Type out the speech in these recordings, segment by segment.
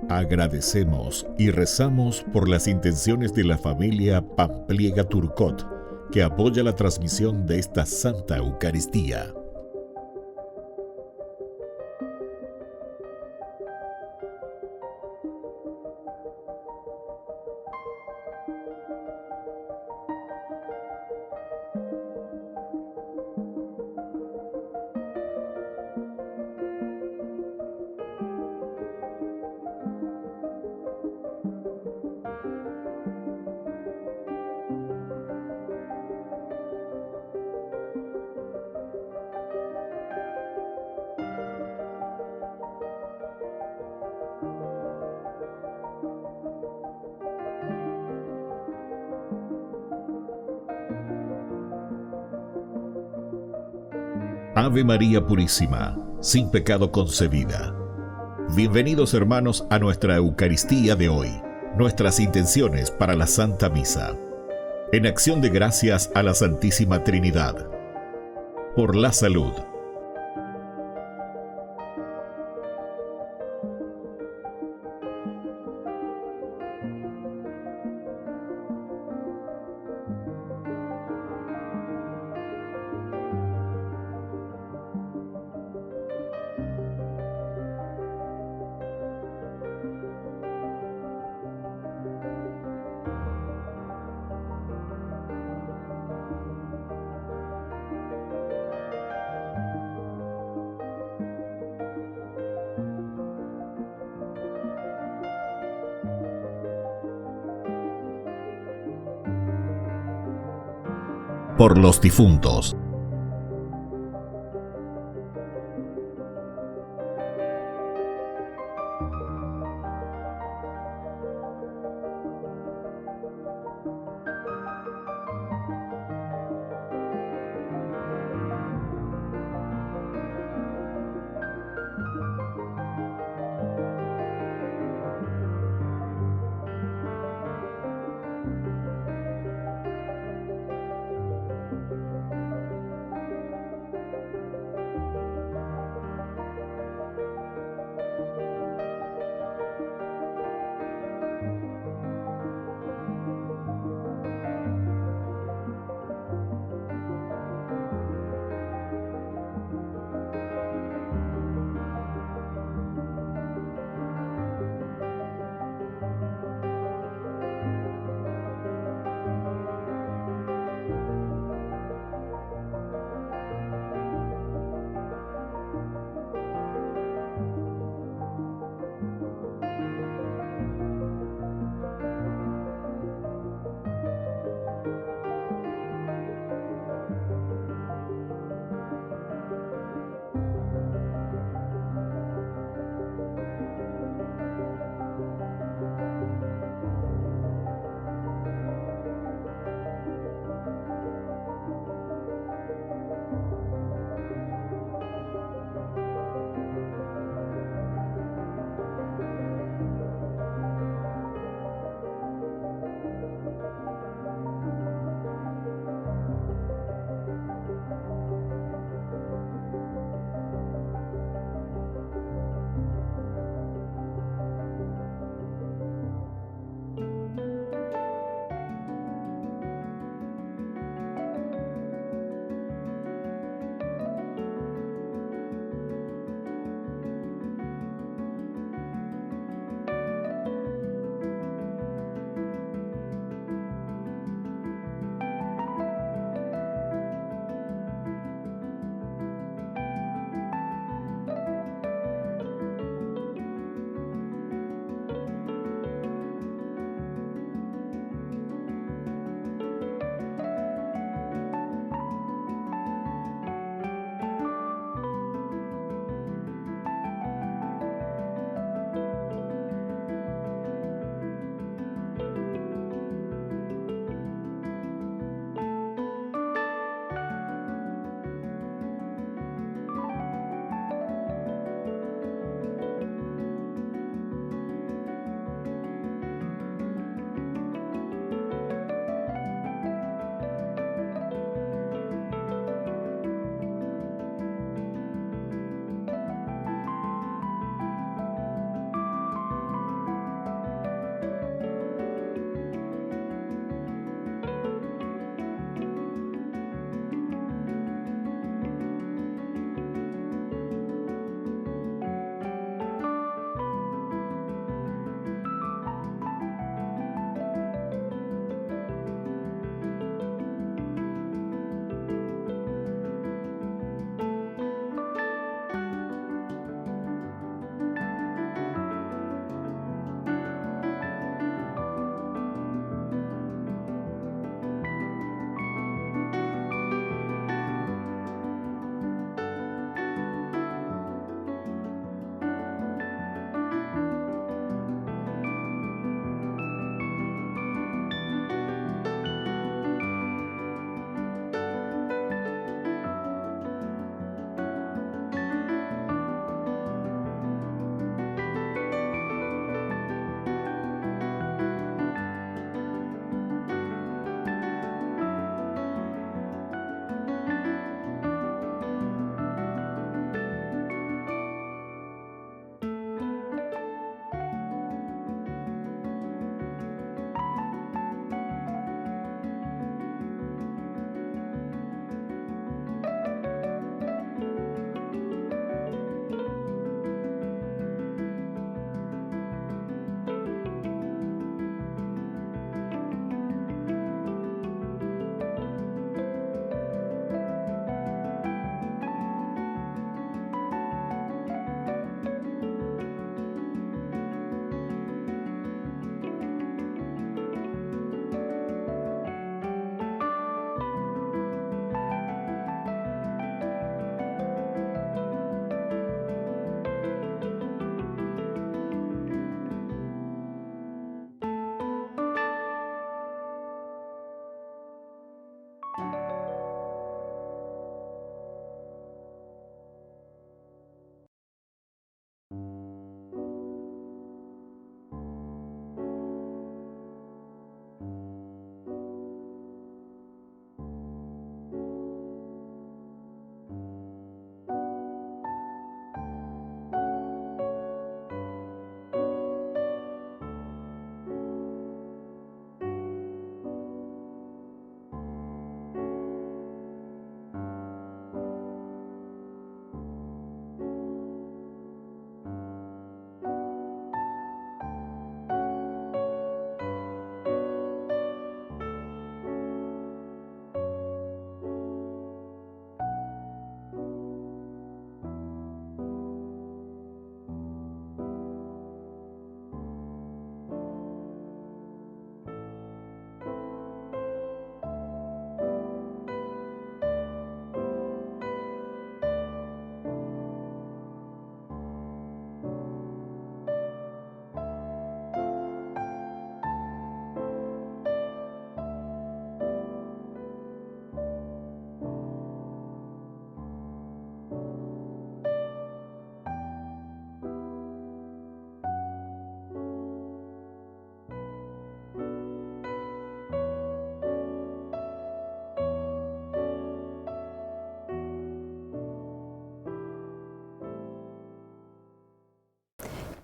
Agradecemos y rezamos por las intenciones de la familia Pampliega Turcot, que apoya la transmisión de esta Santa Eucaristía. Ave María Purísima, sin pecado concebida. Bienvenidos hermanos a nuestra Eucaristía de hoy, nuestras intenciones para la Santa Misa. En acción de gracias a la Santísima Trinidad. Por la salud. Por los difuntos.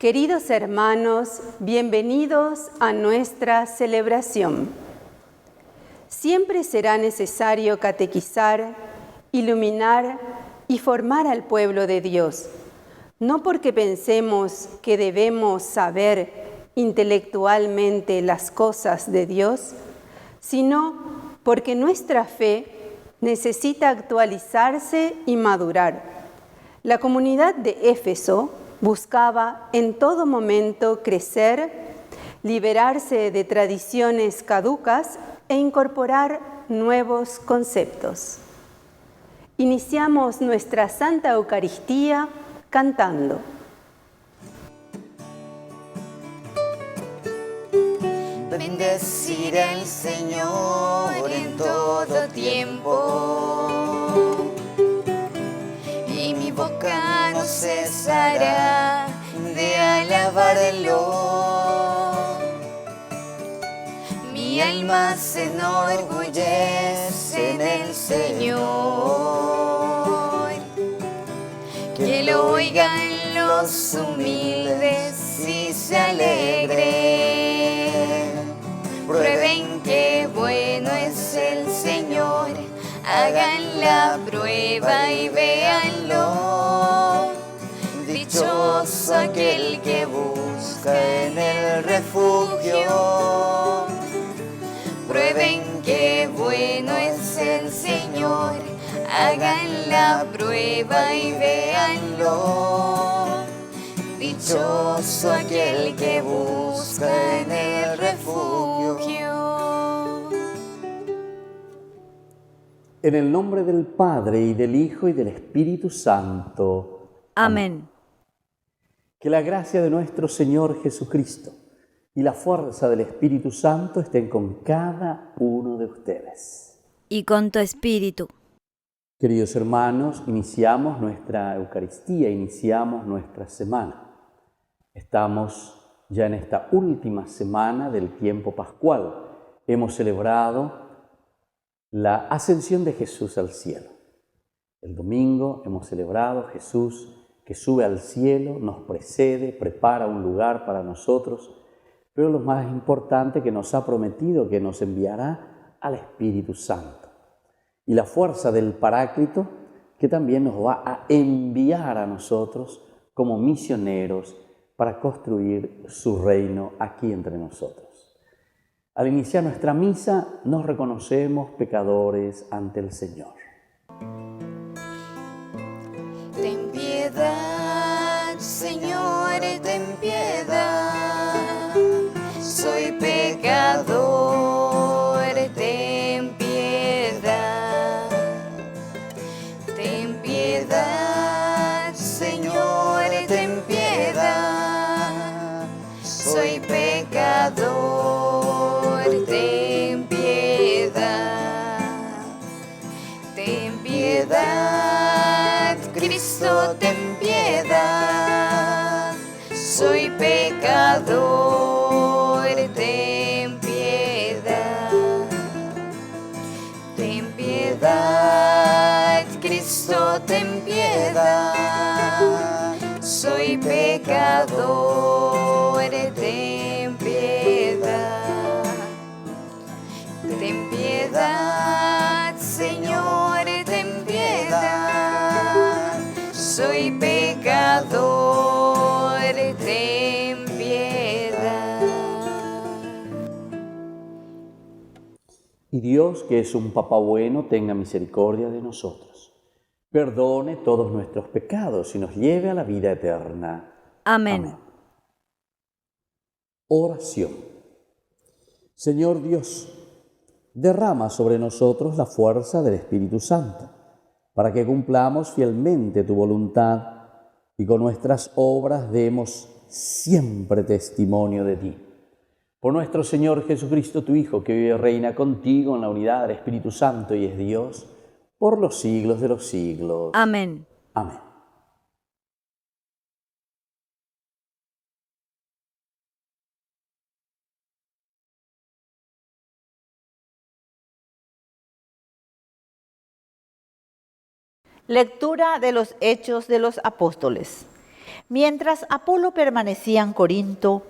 Queridos hermanos, bienvenidos a nuestra celebración. Siempre será necesario catequizar, iluminar y formar al pueblo de Dios, no porque pensemos que debemos saber intelectualmente las cosas de Dios, sino porque nuestra fe necesita actualizarse y madurar. La comunidad de Éfeso buscaba en todo momento crecer, liberarse de tradiciones caducas e incorporar nuevos conceptos. Iniciamos nuestra Santa Eucaristía cantando. Bendeciré al Señor en todo tiempo, y mi boca no cesará de alabarlo. Mi alma se enorgullece en el Señor. Que lo oigan los humildes y se alegren. Prueben qué bueno es el Señor, hagan la prueba y véanlo. Dichoso aquel que busca en el refugio. Prueben qué bueno es el Señor, hagan la prueba y véanlo. Dichoso aquel que busca en el refugio. En el nombre del Padre, y del Hijo, y del Espíritu Santo. Amén. Que la gracia de nuestro Señor Jesucristo y la fuerza del Espíritu Santo estén con cada uno de ustedes. Y con tu espíritu. Queridos hermanos, iniciamos nuestra Eucaristía, iniciamos nuestra semana. Estamos ya en esta última semana del tiempo pascual. Hemos celebrado la ascensión de Jesús al cielo. El domingo hemos celebrado Jesús que sube al cielo, nos precede, prepara un lugar para nosotros, pero lo más importante, que nos ha prometido que nos enviará al Espíritu Santo. Y la fuerza del Paráclito, que también nos va a enviar a nosotros como misioneros para construir su reino aquí entre nosotros. Al iniciar nuestra misa, nos reconocemos pecadores ante el Señor. Ten piedad, Señor, ten piedad. Soy pecador, ten piedad. Ten piedad, Señor, ten piedad. Soy pecador, ten piedad. Ten piedad, Cristo, ten piedad. Soy pecador, ten piedad. Ten piedad, Cristo, ten piedad. Soy pecador, ten piedad. Ten piedad, Señor, ten piedad. Soy pecador, ten piedad. Y Dios, que es un Papá bueno, tenga misericordia de nosotros, perdone todos nuestros pecados y nos lleve a la vida eterna. Amén. Oración. Señor Dios, derrama sobre nosotros la fuerza del Espíritu Santo, para que cumplamos fielmente tu voluntad y con nuestras obras demos siempre testimonio de ti. Por nuestro Señor Jesucristo, tu Hijo, que vive y reina contigo en la unidad del Espíritu Santo y es Dios, por los siglos de los siglos. Amén. Amén. Lectura de los Hechos de los Apóstoles. Mientras Apolo permanecía en Corinto,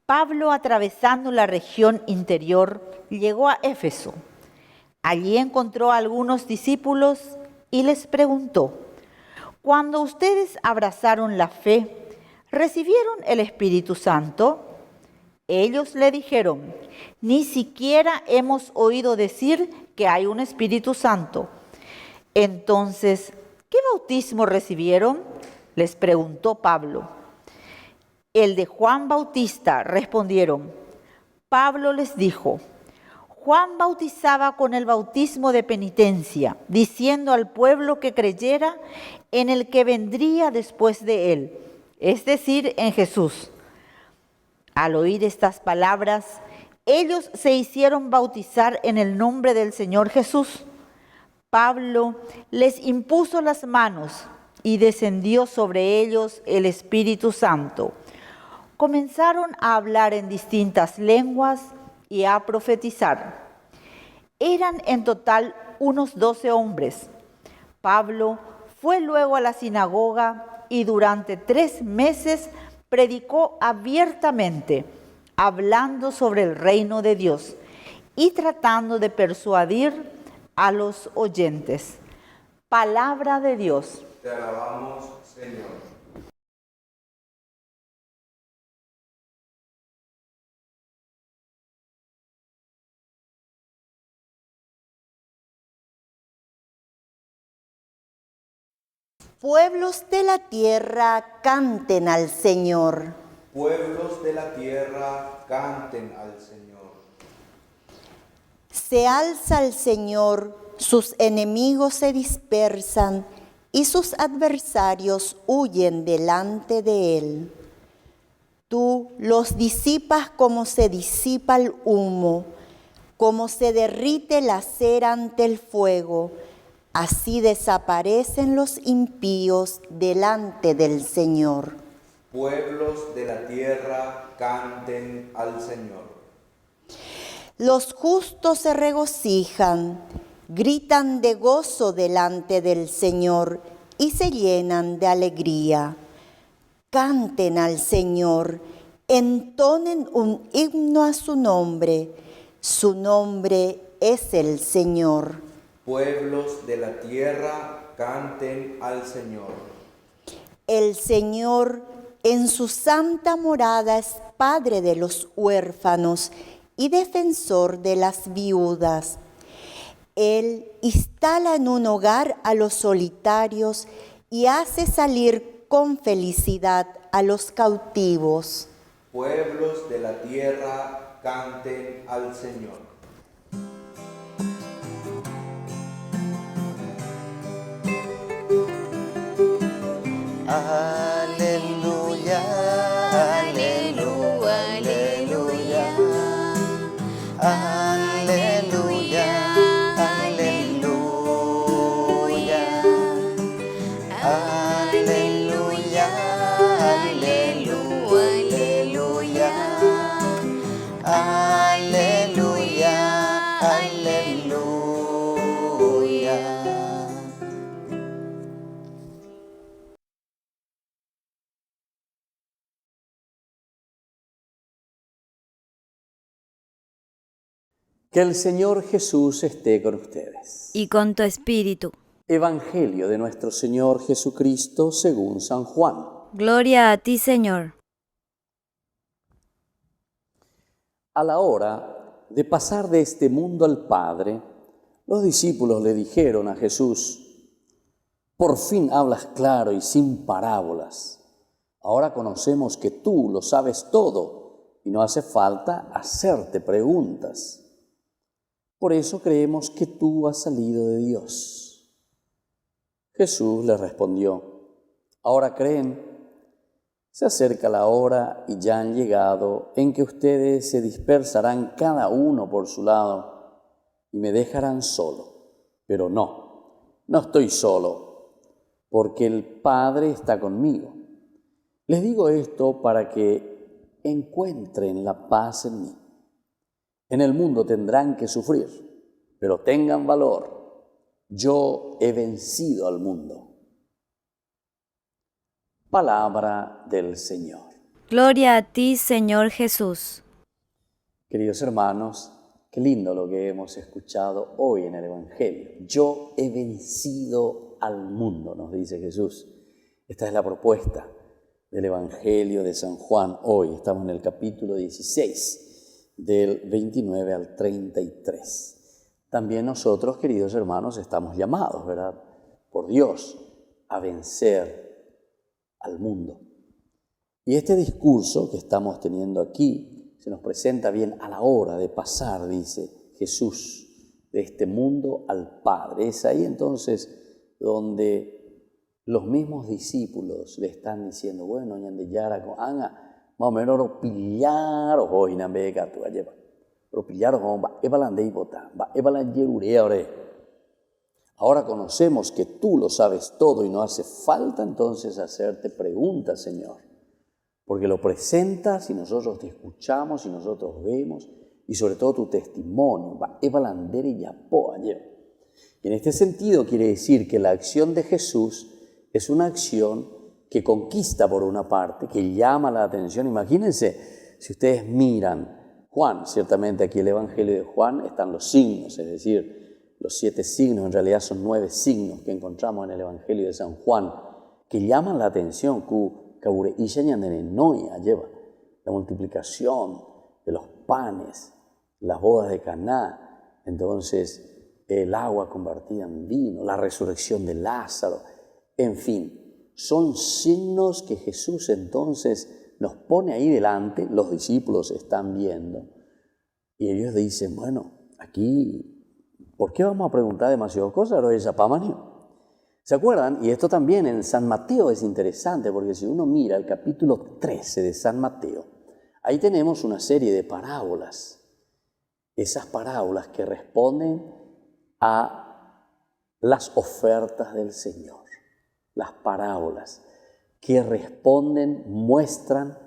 Pablo, atravesando la región interior, llegó a Éfeso. Allí encontró a algunos discípulos y les preguntó: «Cuando ustedes abrazaron la fe, ¿recibieron el Espíritu Santo?». Ellos le dijeron: «Ni siquiera hemos oído decir que hay un Espíritu Santo». Entonces, ¿qué bautismo recibieron?, les preguntó Pablo. «El de Juan Bautista», respondieron. Pablo les dijo: «Juan bautizaba con el bautismo de penitencia, diciendo al pueblo que creyera en el que vendría después de él, es decir, en Jesús». Al oír estas palabras, ellos se hicieron bautizar en el nombre del Señor Jesús. Pablo les impuso las manos y descendió sobre ellos el Espíritu Santo. Comenzaron a hablar en distintas lenguas y a profetizar. Eran en total unos 12 hombres. Pablo fue luego a la sinagoga y durante 3 meses predicó abiertamente, hablando sobre el reino de Dios y tratando de persuadir a los oyentes. Palabra de Dios. Te alabamos, Señor. Pueblos de la tierra, canten al Señor. Pueblos de la tierra, canten al Señor. Se alza el Señor, sus enemigos se dispersan y sus adversarios huyen delante de él. Tú los disipas como se disipa el humo, como se derrite la cera ante el fuego. Así desaparecen los impíos delante del Señor. Pueblos de la tierra, canten al Señor. Los justos se regocijan, gritan de gozo delante del Señor y se llenan de alegría. Canten al Señor, entonen un himno a su nombre. Su nombre es el Señor. Pueblos de la tierra, canten al Señor. El Señor en su santa morada es Padre de los huérfanos y defensor de las viudas. Él instala en un hogar a los solitarios y hace salir con felicidad a los cautivos. Pueblos de la tierra, canten al Señor. Aleluya, aleluya, aleluya, aleluya, aleluya, aleluya, aleluya, aleluya, aleluya. Que el Señor Jesús esté con ustedes. Y con tu espíritu. Evangelio de nuestro Señor Jesucristo según San Juan. Gloria a ti, Señor. A la hora de pasar de este mundo al Padre, los discípulos le dijeron a Jesús: «Por fin hablas claro y sin parábolas. Ahora conocemos que tú lo sabes todo y no hace falta hacerte preguntas. Por eso creemos que tú has salido de Dios». Jesús les respondió: «¿Ahora creen? Se acerca la hora y ya han llegado en que ustedes se dispersarán cada uno por su lado y me dejarán solo. Pero no estoy solo, porque el Padre está conmigo. Les digo esto para que encuentren la paz en mí. En el mundo tendrán que sufrir, pero tengan valor. Yo he vencido al mundo». Palabra del Señor. Gloria a ti, Señor Jesús. Queridos hermanos, qué lindo lo que hemos escuchado hoy en el Evangelio. Yo he vencido al mundo, nos dice Jesús. Esta es la propuesta del Evangelio de San Juan. Hoy estamos en el capítulo 16, del 29 al 33. También nosotros, queridos hermanos, estamos llamados, ¿verdad?, por Dios a vencer al mundo. Y este discurso que estamos teniendo aquí se nos presenta bien a la hora de pasar, dice Jesús, de este mundo al Padre. Es ahí entonces donde los mismos discípulos le están diciendo, bueno, ñande yara con anga, más o menos lo pillaron hoy en América, tú allá, lo pillaron con va ebalande y bota, va ebalande yerurea ore. Ahora conocemos que tú lo sabes todo y no hace falta entonces hacerte preguntas, Señor, porque lo presentas y nosotros te escuchamos y nosotros vemos y sobre todo tu testimonio, va ebalande y yapo allá. Y en este sentido quiere decir que la acción de Jesús es una acción que conquista por una parte, que llama la atención. Imagínense, si ustedes miran Juan, ciertamente aquí el Evangelio de Juan están los signos, es decir, los 7 signos, en realidad son 9 signos que encontramos en el Evangelio de San Juan, que llaman la atención, lleva la multiplicación de los panes, las bodas de Caná, entonces el agua convertida en vino, la resurrección de Lázaro. En fin, son signos que Jesús entonces nos pone ahí delante, los discípulos están viendo, y ellos dicen, bueno, aquí, ¿por qué vamos a preguntar demasiadas cosas? ¿Se acuerdan? Y esto también en San Mateo es interesante, porque si uno mira el capítulo 13 de San Mateo, ahí tenemos una serie de parábolas, esas parábolas que responden a las ofertas del Señor. Las parábolas que responden, muestran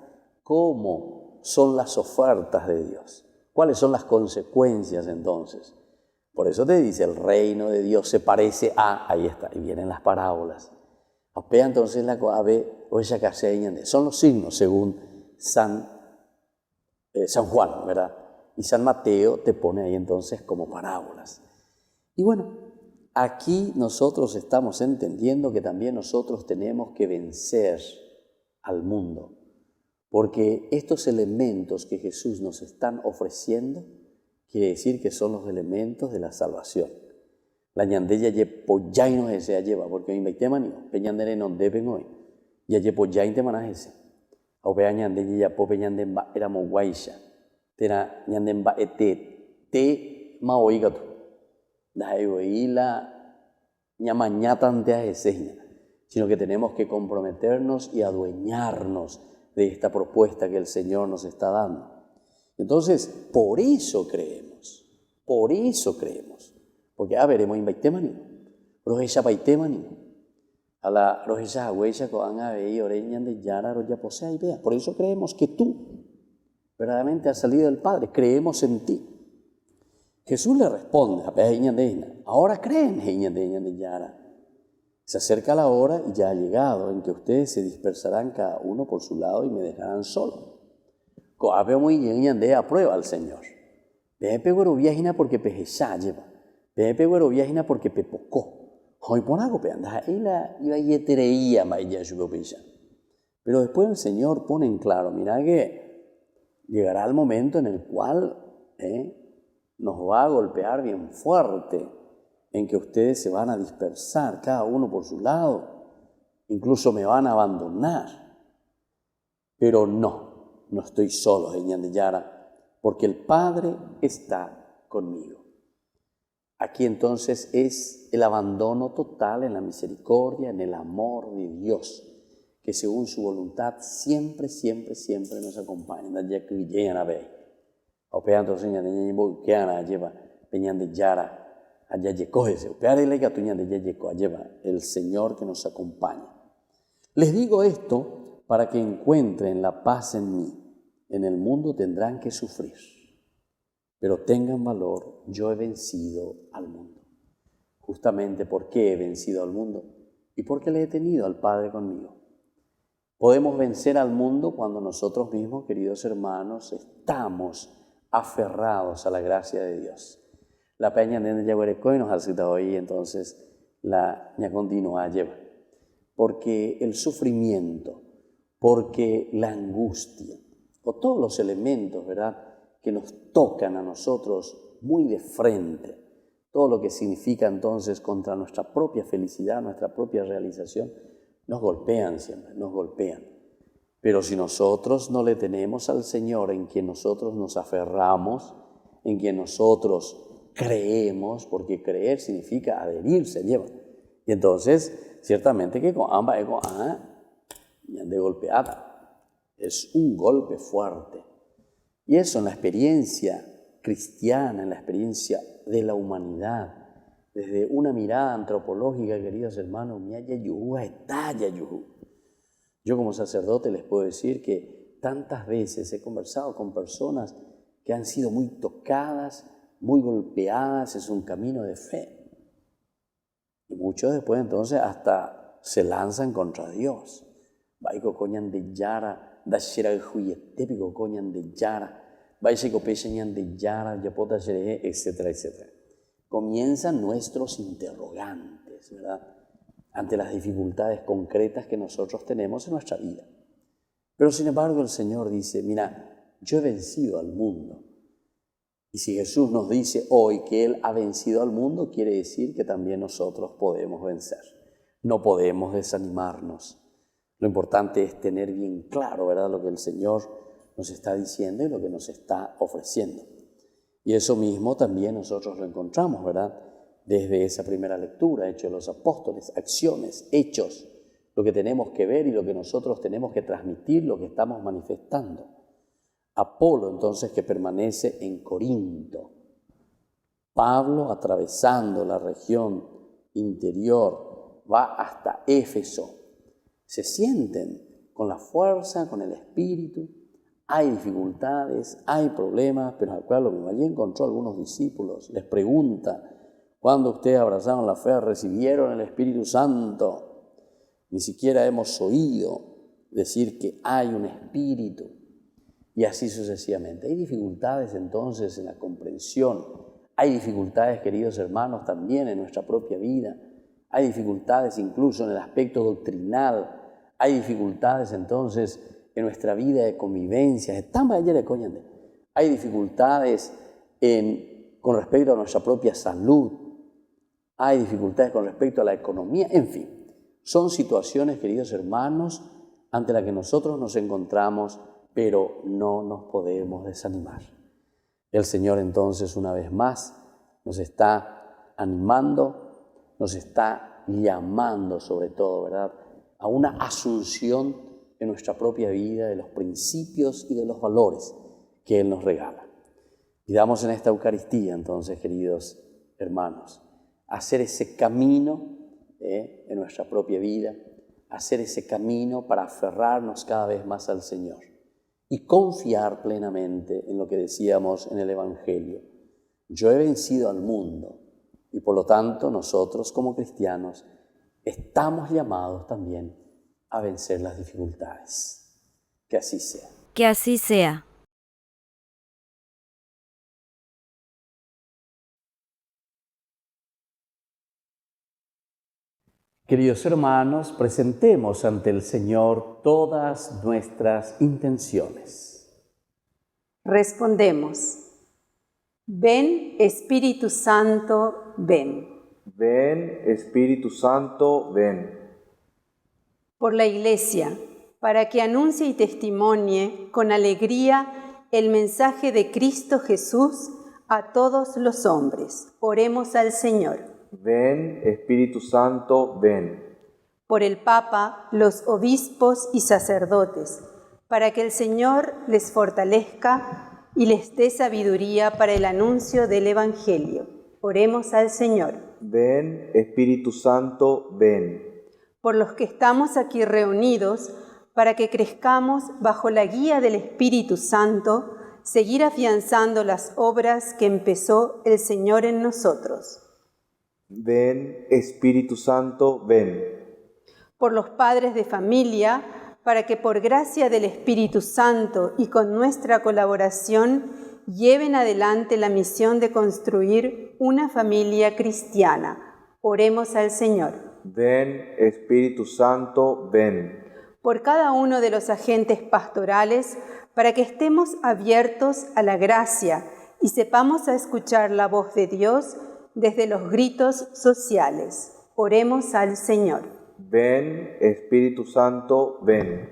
cómo son las ofertas de Dios. ¿Cuáles son las consecuencias entonces? Por eso te dice, el reino de Dios se parece a, ahí está, y vienen las parábolas. Apea entonces la coave o esa caseña, son los signos según San Juan, ¿verdad? Y San Mateo te pone ahí entonces como parábolas. Y bueno, aquí nosotros estamos entendiendo que también nosotros tenemos que vencer al mundo, porque estos elementos que Jesús nos están ofreciendo, quiere decir que son los elementos de la salvación. La ñandella ye pollay no se lleva, porque hoy invitemos peñandere no deben hoy, ya ye pollay te manas ese. O vea ñandella ya po peñandemba era mo guaisha, tera ñandemba te ma oiga tú. Sino que tenemos que comprometernos y adueñarnos de esta propuesta que el Señor nos está dando. Entonces, por eso creemos, porque veremos invaitemani, rojecha baitemani, a la rojecha agüecha con y oreñan de yara roya posea y vea. Por eso creemos que tú verdaderamente has salido del Padre, creemos en ti. Jesús le responde, ahora creen, se acerca la hora y ya ha llegado en que ustedes se dispersarán cada uno por su lado y me dejarán solo. Coape muy bien aprueba al Señor. Pepe güero viajina porque pejecha lleva. Pepe güero viajina porque pepocó. Hoy ponago peanda ella iba yetereía mailla chugopisha. Pero después el Señor pone en claro, mira que llegará el momento en el cual nos va a golpear bien fuerte, en que ustedes se van a dispersar, cada uno por su lado, incluso me van a abandonar. Pero no estoy solo, Yara, porque el Padre está conmigo. Aquí entonces es el abandono total en la misericordia, en el amor de Dios, que según su voluntad siempre nos acompaña. El Señor que nos acompaña. Les digo esto para que encuentren la paz en mí. En el mundo tendrán que sufrir, pero tengan valor, yo he vencido al mundo. Justamente porque he vencido al mundo y porque le he tenido al Padre conmigo. Podemos vencer al mundo cuando nosotros mismos, queridos hermanos, estamos aferrados a la gracia de Dios. La peña de Yaguarecoy nos ha citado hoy, entonces la ña continúa lleva. Porque el sufrimiento, porque la angustia, o todos los elementos, ¿verdad?, que nos tocan a nosotros muy de frente, todo lo que significa entonces contra nuestra propia felicidad, nuestra propia realización, nos golpean siempre, nos golpean. Pero si nosotros no le tenemos al Señor, en quien nosotros nos aferramos, en quien nosotros creemos, porque creer significa adherirse, lleva. Y entonces, ciertamente que con ambas de golpeada, es un golpe fuerte. Y eso en la experiencia cristiana, en la experiencia de la humanidad, desde una mirada antropológica, queridos hermanos, yo como sacerdote les puedo decir que tantas veces he conversado con personas que han sido muy tocadas, muy golpeadas en su camino de fe. Y muchos después entonces hasta se lanzan contra Dios. Vaiko coñan de yara, da shira juyetepico coñan de yara, vaiko peñan de yara, yapota shere, etcétera, etcétera. Comienzan nuestros interrogantes, ¿verdad?, ante las dificultades concretas que nosotros tenemos en nuestra vida. Pero sin embargo el Señor dice, mira, yo he vencido al mundo. Y si Jesús nos dice hoy que Él ha vencido al mundo, quiere decir que también nosotros podemos vencer. No podemos desanimarnos. Lo importante es tener bien claro, ¿verdad?, lo que el Señor nos está diciendo y lo que nos está ofreciendo. Y eso mismo también nosotros lo encontramos, ¿verdad?, desde esa primera lectura, Hechos de los Apóstoles, acciones, hechos, lo que tenemos que ver y lo que nosotros tenemos que transmitir, lo que estamos manifestando. Apolo, entonces, que permanece en Corinto. Pablo, atravesando la región interior, va hasta Éfeso. Se sienten con la fuerza, con el espíritu. Hay dificultades, hay problemas, pero al cual lo mismo. Allí encontró algunos discípulos, les pregunta, ¿cuándo ustedes abrazaron la fe, recibieron el Espíritu Santo? Ni siquiera hemos oído decir que hay un Espíritu. Y así sucesivamente. Hay dificultades entonces en la comprensión. Hay dificultades, queridos hermanos, también en nuestra propia vida. Hay dificultades incluso en el aspecto doctrinal. Hay dificultades entonces en nuestra vida de convivencia. Hay dificultades con respecto a nuestra propia salud. Hay dificultades con respecto a la economía. En fin, son situaciones, queridos hermanos, ante las que nosotros nos encontramos, pero no nos podemos desanimar. El Señor entonces una vez más nos está animando, nos está llamando sobre todo, ¿verdad?, a una asunción en nuestra propia vida de los principios y de los valores que Él nos regala. Pidamos en esta Eucaristía entonces, queridos hermanos, hacer ese camino en nuestra propia vida, hacer ese camino para aferrarnos cada vez más al Señor y confiar plenamente en lo que decíamos en el Evangelio. Yo he vencido al mundo y por lo tanto nosotros como cristianos estamos llamados también a vencer las dificultades. Que así sea. Que así sea. Queridos hermanos, presentemos ante el Señor todas nuestras intenciones. Respondemos. Ven, Espíritu Santo, ven. Ven, Espíritu Santo, ven. Por la Iglesia, para que anuncie y testimonie con alegría el mensaje de Cristo Jesús a todos los hombres. Oremos al Señor. Ven, Espíritu Santo, ven. Por el Papa, los obispos y sacerdotes, para que el Señor les fortalezca y les dé sabiduría para el anuncio del Evangelio. Oremos al Señor. Ven, Espíritu Santo, ven. Por los que estamos aquí reunidos, para que crezcamos bajo la guía del Espíritu Santo, seguir afianzando las obras que empezó el Señor en nosotros. Ven, Espíritu Santo, ven. Por los padres de familia, para que por gracia del Espíritu Santo y con nuestra colaboración lleven adelante la misión de construir una familia cristiana. Oremos al Señor. Ven, Espíritu Santo, ven. Por cada uno de los agentes pastorales, para que estemos abiertos a la gracia y sepamos a escuchar la voz de Dios desde los gritos sociales. Oremos al Señor. Ven, Espíritu Santo, ven.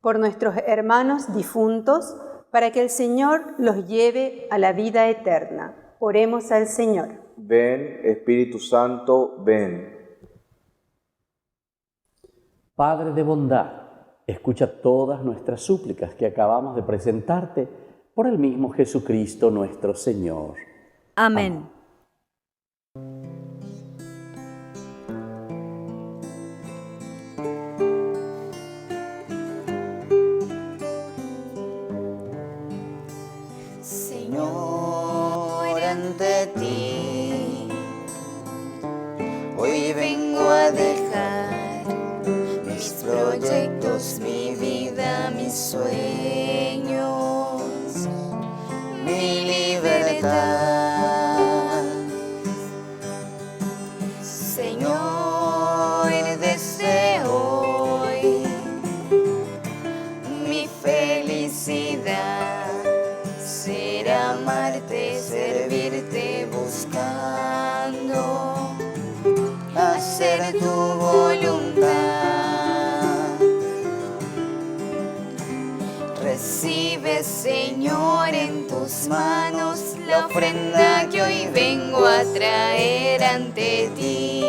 Por nuestros hermanos difuntos, para que el Señor los lleve a la vida eterna. Oremos al Señor. Ven, Espíritu Santo, ven. Padre de bondad, escucha todas nuestras súplicas que acabamos de presentarte por el mismo Jesucristo nuestro Señor. Amén. Señor, ante ti hoy vengo a dejar mis proyectos, mi vida, mis sueños, mi libertad. Señor, desde hoy mi felicidad será amarte, servirte, buscando hacer tu voluntad. Recibe, Señor, en tus manos la ofrenda que hoy vengo a traer ante ti.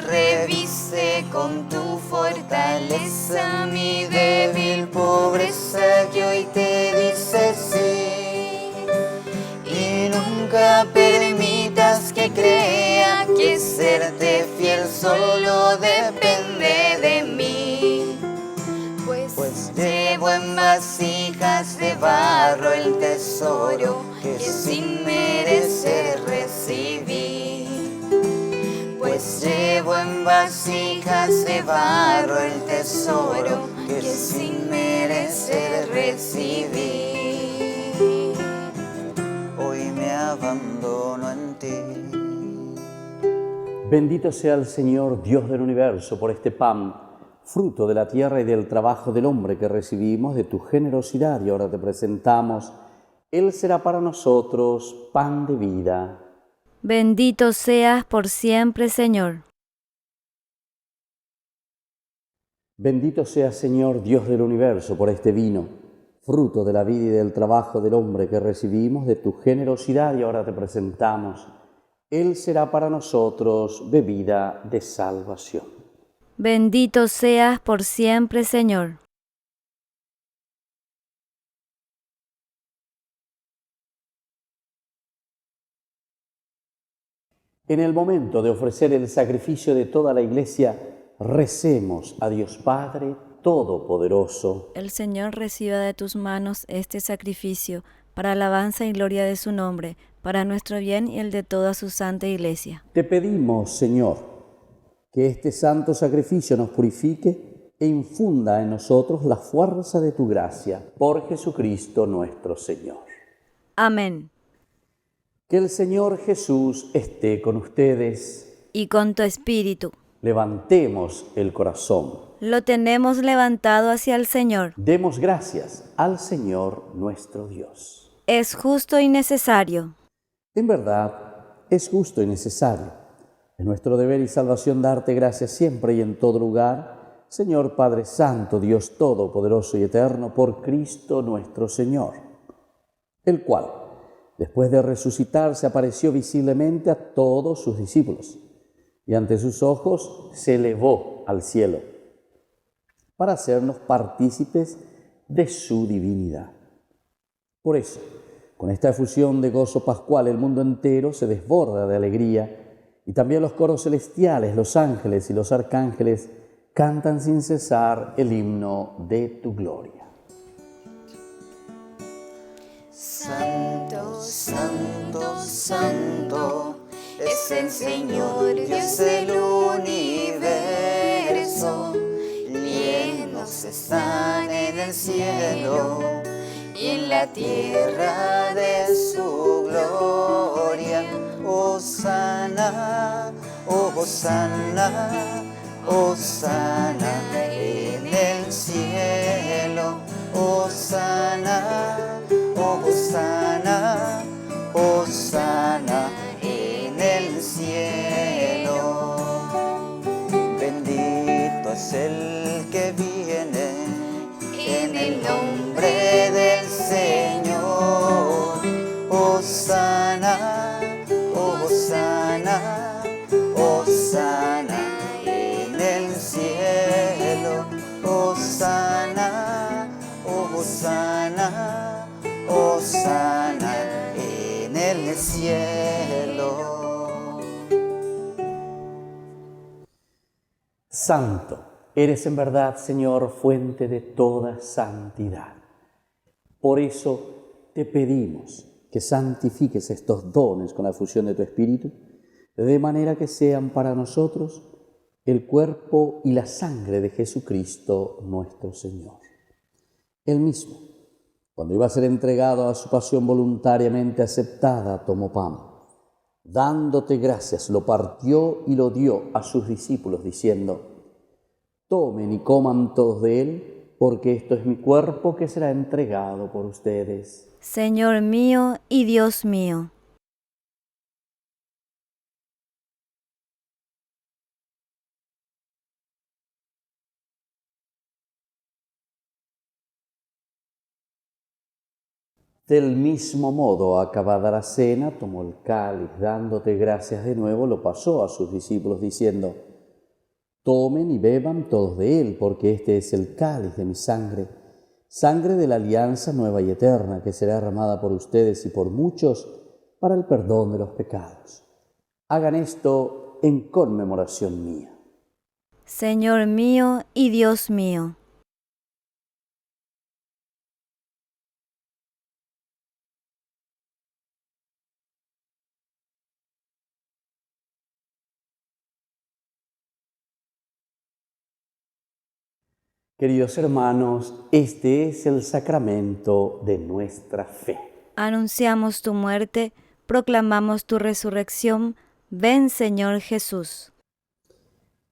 Reviste con tu fortaleza mi débil pobreza que hoy te dice sí. Y nunca permitas que crea que serte fiel solo depende de mí. Pues llevo en vasijas de barro el tesoro que sin merecer recibí. Pues llevo en vasijas de barro el tesoro que sin merecer recibí. Hoy me abandono en ti. Bendito sea el Señor, Dios del universo, por este pan, fruto de la tierra y del trabajo del hombre que recibimos de tu generosidad y ahora te presentamos. Él será para nosotros pan de vida. Bendito seas por siempre, Señor. Bendito sea, Señor, Dios del universo, por este vino, fruto de la vida y del trabajo del hombre que recibimos de tu generosidad y ahora te presentamos. Él será para nosotros bebida de salvación. Bendito seas por siempre, Señor. En el momento de ofrecer el sacrificio de toda la Iglesia, recemos a Dios Padre Todopoderoso. El Señor reciba de tus manos este sacrificio para alabanza y gloria de su nombre, para nuestro bien y el de toda su santa Iglesia. Te pedimos, Señor, que este santo sacrificio nos purifique e infunda en nosotros la fuerza de tu gracia, por Jesucristo nuestro Señor. Amén. Que el Señor Jesús esté con ustedes. Y con tu espíritu. Levantemos el corazón. Lo tenemos levantado hacia el Señor. Demos gracias al Señor nuestro Dios. Es justo y necesario. En verdad, es justo y necesario. Es nuestro deber y salvación darte gracias siempre y en todo lugar, Señor Padre Santo, Dios Todopoderoso y Eterno, por Cristo nuestro Señor, el cual, después de resucitar, se apareció visiblemente a todos sus discípulos y ante sus ojos se elevó al cielo para hacernos partícipes de su divinidad. Por eso, con esta efusión de gozo pascual, el mundo entero se desborda de alegría y también los coros celestiales, los ángeles y los arcángeles cantan sin cesar el himno de tu gloria. Santo, santo, santo, es el Señor, Dios del universo. Llena cielos están en el cielo y en la tierra de su gloria. Hosana, oh Hosana, Hosana en el cielo. Hosana, oh Hosana, Hosana en el cielo. Bendito es el que viene en el nombre del Señor. Hosana, Hosana, Hosana en el cielo. Hosana, Hosana, Hosana en el cielo. Santo, eres en verdad, Señor, fuente de toda santidad. Por eso te pedimos que santifiques estos dones con la fusión de tu Espíritu, de manera que sean para nosotros el cuerpo y la sangre de Jesucristo nuestro Señor. Él mismo, cuando iba a ser entregado a su pasión voluntariamente aceptada, tomó pan. Dándote gracias, lo partió y lo dio a sus discípulos, diciendo: tomen y coman todos de él, porque esto es mi cuerpo que será entregado por ustedes. Señor mío y Dios mío. Del mismo modo, acabada la cena, tomó el cáliz, dándote gracias de nuevo, lo pasó a sus discípulos, diciendo: tomen y beban todos de él, porque este es el cáliz de mi sangre, sangre de la alianza nueva y eterna, que será derramada por ustedes y por muchos para el perdón de los pecados. Hagan esto en conmemoración mía. Señor mío y Dios mío. Queridos hermanos, este es el sacramento de nuestra fe. Anunciamos tu muerte, proclamamos tu resurrección. Ven, Señor Jesús.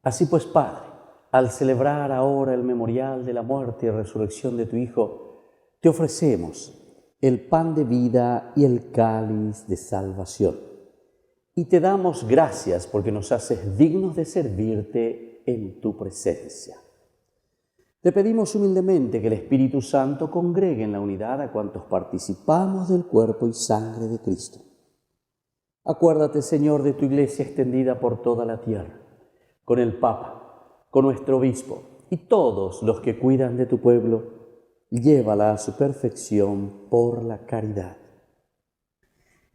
Así pues, Padre, al celebrar ahora el memorial de la muerte y resurrección de tu Hijo, te ofrecemos el pan de vida y el cáliz de salvación. Y te damos gracias porque nos haces dignos de servirte en tu presencia. Te pedimos humildemente que el Espíritu Santo congregue en la unidad a cuantos participamos del cuerpo y sangre de Cristo. Acuérdate, Señor, de tu Iglesia extendida por toda la tierra, con el Papa, con nuestro Obispo y todos los que cuidan de tu pueblo. Llévala a su perfección por la caridad.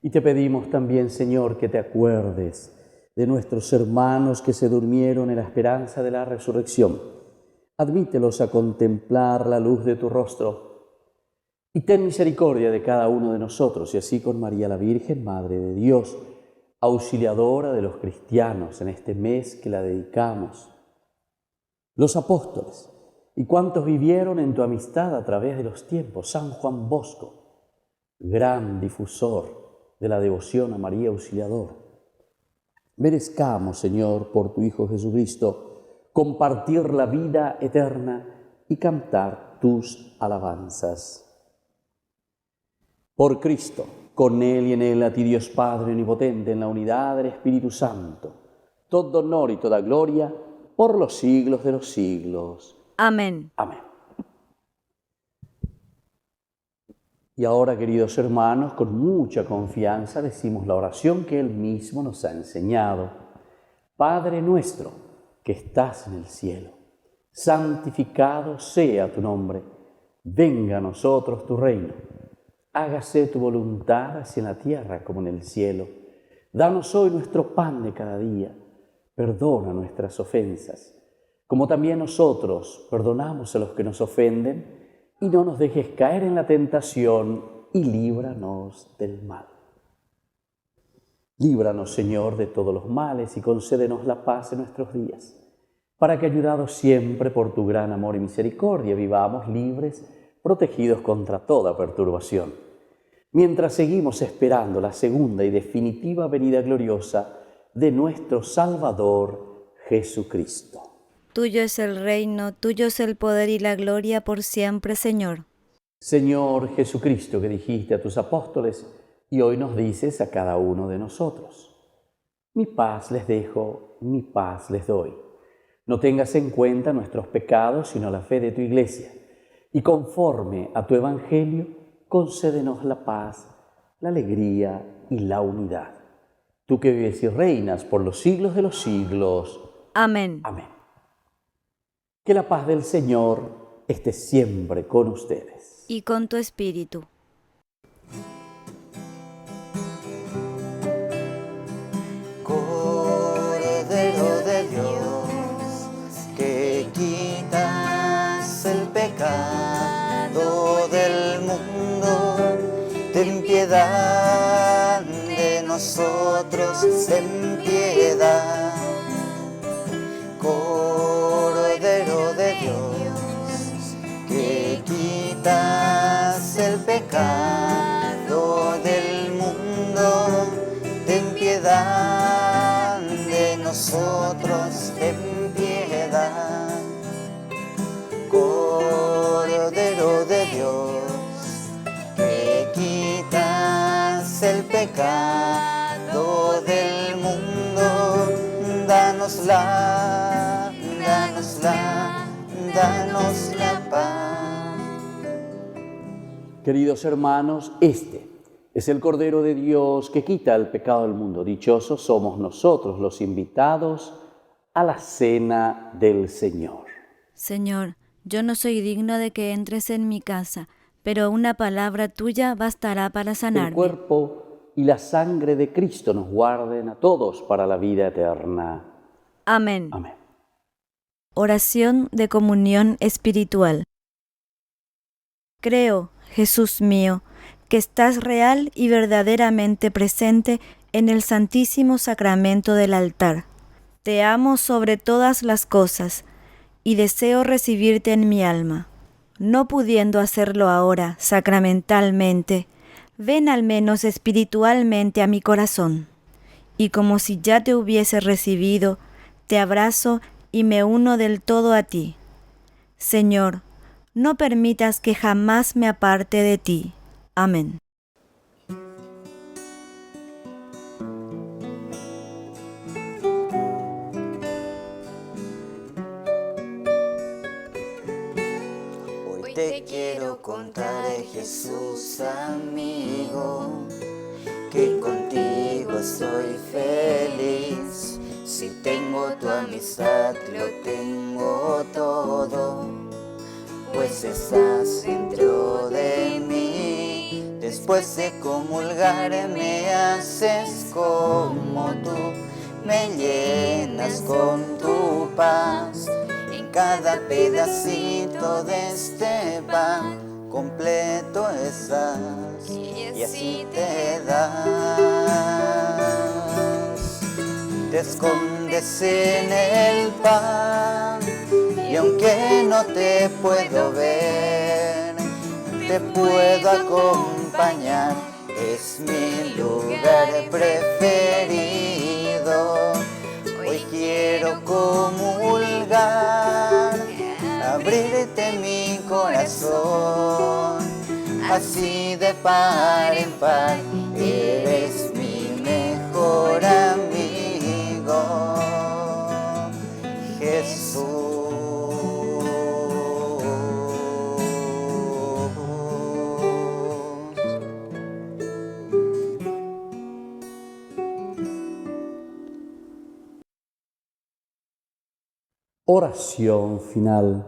Y te pedimos también, Señor, que te acuerdes de nuestros hermanos que se durmieron en la esperanza de la resurrección. Admítelos a contemplar la luz de tu rostro y ten misericordia de cada uno de nosotros, y así con María la Virgen, Madre de Dios, auxiliadora de los cristianos en este mes que la dedicamos, los apóstoles y cuantos vivieron en tu amistad a través de los tiempos, San Juan Bosco, gran difusor de la devoción a María Auxiliadora. Merezcamos, Señor, por tu Hijo Jesucristo, compartir la vida eterna y cantar tus alabanzas. Por Cristo, con Él y en Él, a ti Dios Padre omnipotente, en la unidad del Espíritu Santo, todo honor y toda gloria por los siglos de los siglos. Amén. Amén. Y ahora, queridos hermanos, con mucha confianza decimos la oración que Él mismo nos ha enseñado. Padre nuestro, que estás en el cielo, santificado sea tu nombre. Venga a nosotros tu reino. Hágase tu voluntad así en la tierra como en el cielo. Danos hoy nuestro pan de cada día. Perdona nuestras ofensas, como también nosotros perdonamos a los que nos ofenden, y no nos dejes caer en la tentación, y líbranos del mal. Líbranos, Señor, de todos los males y concédenos la paz en nuestros días, para que, ayudados siempre por tu gran amor y misericordia, vivamos libres, protegidos contra toda perturbación, mientras seguimos esperando la segunda y definitiva venida gloriosa de nuestro Salvador Jesucristo. Tuyo es el reino, tuyo es el poder y la gloria por siempre, Señor. Señor Jesucristo, que dijiste a tus apóstoles y hoy nos dices a cada uno de nosotros: mi paz les dejo, mi paz les doy. No tengas en cuenta nuestros pecados, sino la fe de tu Iglesia, y conforme a tu Evangelio, concédenos la paz, la alegría y la unidad. Tú que vives y reinas por los siglos de los siglos. Amén. Amén. Que la paz del Señor esté siempre con ustedes. Y con tu espíritu. Cordero de Dios, que quitas el pecado del mundo, ten piedad de nosotros, ten piedad. Cordero de Dios, que quitas el pecado del mundo, ten piedad de nosotros, ten piedad. Cordero de Dios, que quitas el pecado del mundo, danos la paz. Queridos hermanos, este es el Cordero de Dios que quita el pecado del mundo. Dichosos somos nosotros los invitados a la cena del Señor. Señor, yo no soy digno de que entres en mi casa, pero una palabra tuya bastará para sanarme. El cuerpo y la sangre de Cristo nos guarden a todos para la vida eterna. Amén. Amén. Oración de comunión espiritual. Creo, Jesús mío, que estás real y verdaderamente presente en el Santísimo Sacramento del altar. Te amo sobre todas las cosas y deseo recibirte en mi alma. No pudiendo hacerlo ahora sacramentalmente, ven al menos espiritualmente a mi corazón. Y como si ya te hubiese recibido, te abrazo y me uno del todo a ti. Señor, no permitas que jamás me aparte de ti. Amén. Hoy te quiero contar, Jesús amigo, que contigo soy feliz. Si tengo tu amistad, lo tengo todo, pues estás dentro de mí. Después de comulgar me haces como tú, me llenas con tu paz. En cada pedacito de este pan completo estás, y así te das. Te escondes en el pan, y aunque no te puedo ver, te puedo acompañar. Es mi lugar preferido. Hoy quiero comulgar, abrirte mi corazón, así de par en par. Eres mi mejor amigo, Jesús. Oración final.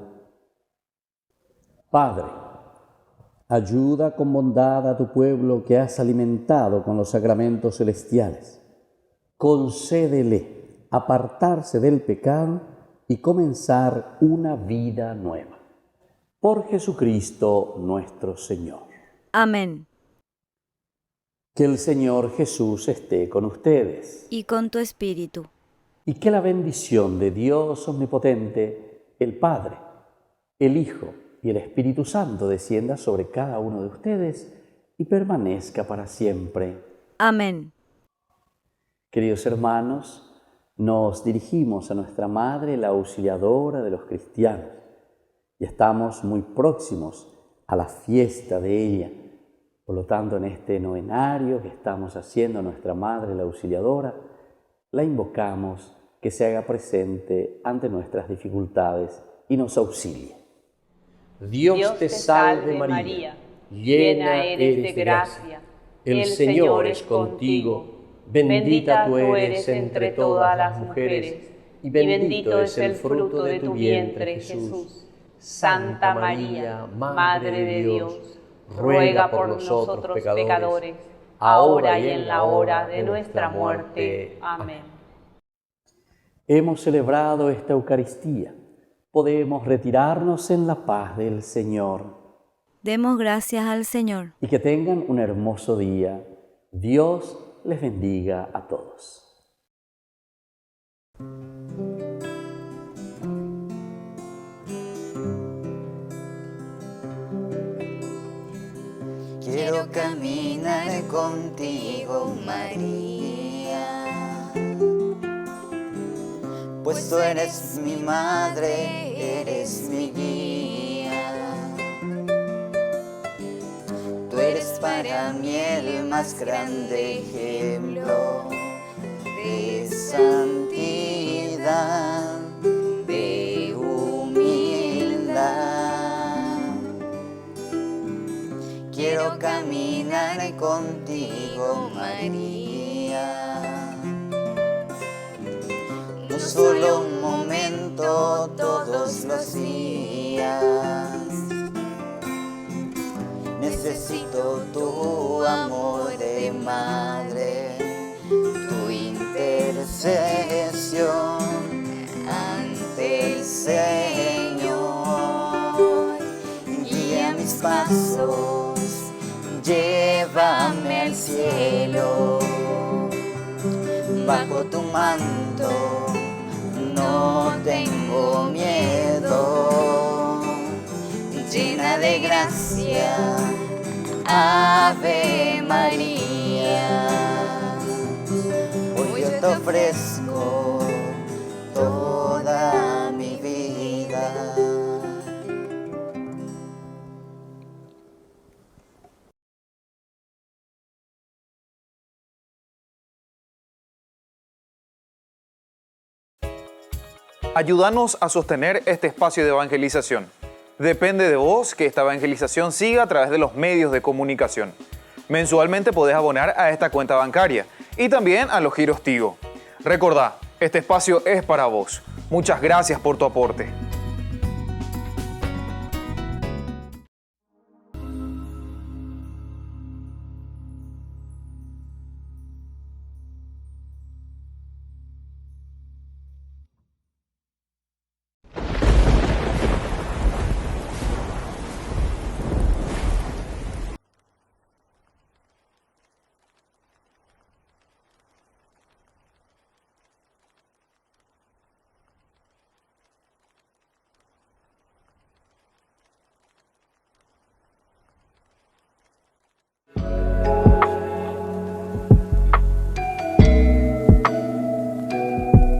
Padre, ayuda con bondad a tu pueblo que has alimentado con los sacramentos celestiales. Concédele apartarse del pecado y comenzar una vida nueva. Por Jesucristo nuestro Señor. Amén. Que el Señor Jesús esté con ustedes. Y con tu espíritu. y que la bendición de Dios Omnipotente, el Padre, el Hijo y el Espíritu Santo descienda sobre cada uno de ustedes y permanezca para siempre. Amén. Queridos hermanos, nos dirigimos a nuestra Madre, la Auxiliadora de los cristianos, y estamos muy próximos a la fiesta de ella. Por lo tanto, en este novenario que estamos haciendo a nuestra Madre, la Auxiliadora, la invocamos que se haga presente ante nuestras dificultades y nos auxilie. Dios te salve María, llena eres de gracia, el Señor es contigo, bendita tú eres entre todas las mujeres, y bendito es el fruto de tu vientre, Jesús. Santa María, Madre de Dios, ruega por nosotros pecadores, ahora y en la hora de nuestra muerte. Amén. Hemos celebrado esta Eucaristía. Podemos retirarnos en la paz del Señor. Demos gracias al Señor. Y que tengan un hermoso día. Dios les bendiga a todos. Quiero caminar contigo, María, pues tú eres mi madre, eres mi guía. Tú eres para mí el más grande ejemplo de santidad, de humildad. Quiero caminar contigo, María, no solo un momento, todos los días. Necesito tu amor de madre, tu intercesión ante el Señor. Guía mis pasos, llévame al cielo. Bajo tu manto no tengo miedo. Llena de gracia, Ave María. Hoy yo te ofrezco toda mi vida. Ayúdanos a sostener este espacio de evangelización. Depende de vos que esta evangelización siga a través de los medios de comunicación. Mensualmente podés abonar a esta cuenta bancaria y también a los giros Tigo. Recordá, este espacio es para vos. Muchas gracias por tu aporte.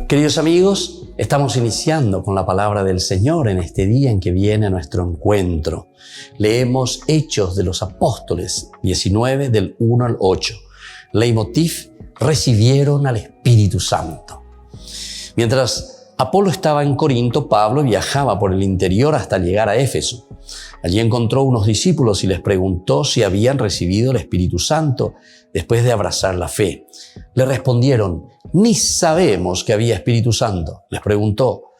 Queridos amigos, estamos iniciando con la palabra del Señor en este día en que viene a nuestro encuentro. Leemos Hechos de los Apóstoles 19 del 1 al 8. Leitmotiv: recibieron al Espíritu Santo. Mientras Apolo estaba en Corinto, Pablo viajaba por el interior hasta llegar a Éfeso. Allí encontró unos discípulos y les preguntó si habían recibido el Espíritu Santo después de abrazar la fe. Le respondieron: ni sabemos que había Espíritu Santo. Les preguntó: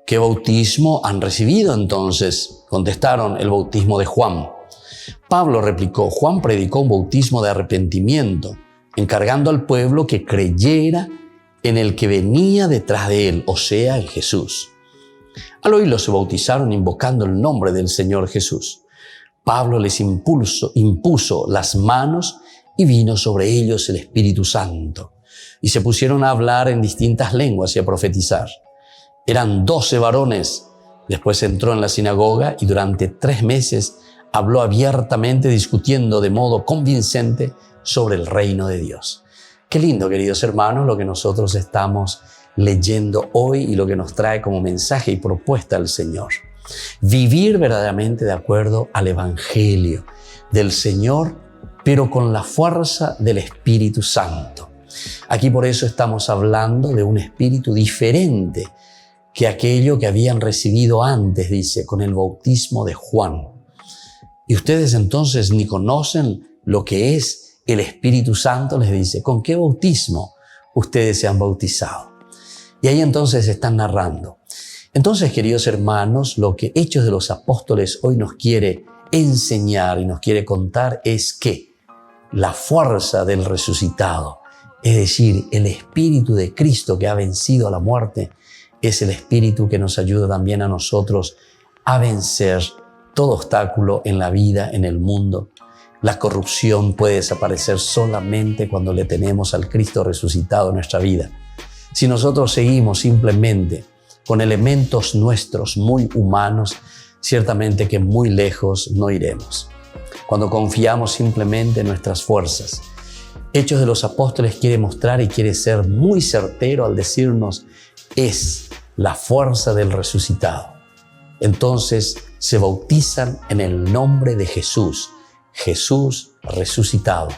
¿qué bautismo han recibido entonces? Contestaron: el bautismo de Juan. Pablo replicó: Juan predicó un bautismo de arrepentimiento, encargando al pueblo que creyera en el que venía detrás de él, o sea, en Jesús. Al oírlo se bautizaron invocando el nombre del Señor Jesús. Pablo les impuso las manos y vino sobre ellos el Espíritu Santo. y se pusieron a hablar en distintas lenguas y a profetizar. Eran 12 varones. Después entró en la sinagoga y durante 3 meses habló abiertamente, discutiendo de modo convincente sobre el reino de Dios. Qué lindo, queridos hermanos, lo que nosotros estamos leyendo hoy y lo que nos trae como mensaje y propuesta el Señor. Vivir verdaderamente de acuerdo al Evangelio del Señor, pero con la fuerza del Espíritu Santo. Aquí por eso estamos hablando de un espíritu diferente que aquello que habían recibido antes, dice, con el bautismo de Juan. Y ustedes entonces ni conocen lo que es el Espíritu Santo, les dice, ¿con qué bautismo ustedes se han bautizado? Y ahí entonces están narrando. Entonces, queridos hermanos, lo que Hechos de los Apóstoles hoy nos quiere enseñar y nos quiere contar es que la fuerza del resucitado, es decir, el Espíritu de Cristo que ha vencido a la muerte, es el Espíritu que nos ayuda también a nosotros a vencer todo obstáculo en la vida, en el mundo. La corrupción puede desaparecer solamente cuando le tenemos al Cristo resucitado en nuestra vida. Si nosotros seguimos simplemente con elementos nuestros muy humanos, ciertamente que muy lejos no iremos. Cuando confiamos simplemente en nuestras fuerzas. Hechos de los Apóstoles quiere mostrar y quiere ser muy certero al decirnos, es la fuerza del resucitado. Entonces se bautizan en el nombre de Jesús, Jesús resucitado,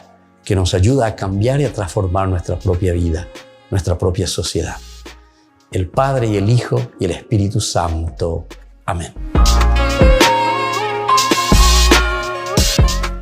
que nos ayuda a cambiar y a transformar nuestra propia vida, nuestra propia sociedad. El Padre y el Hijo y el Espíritu Santo. Amén.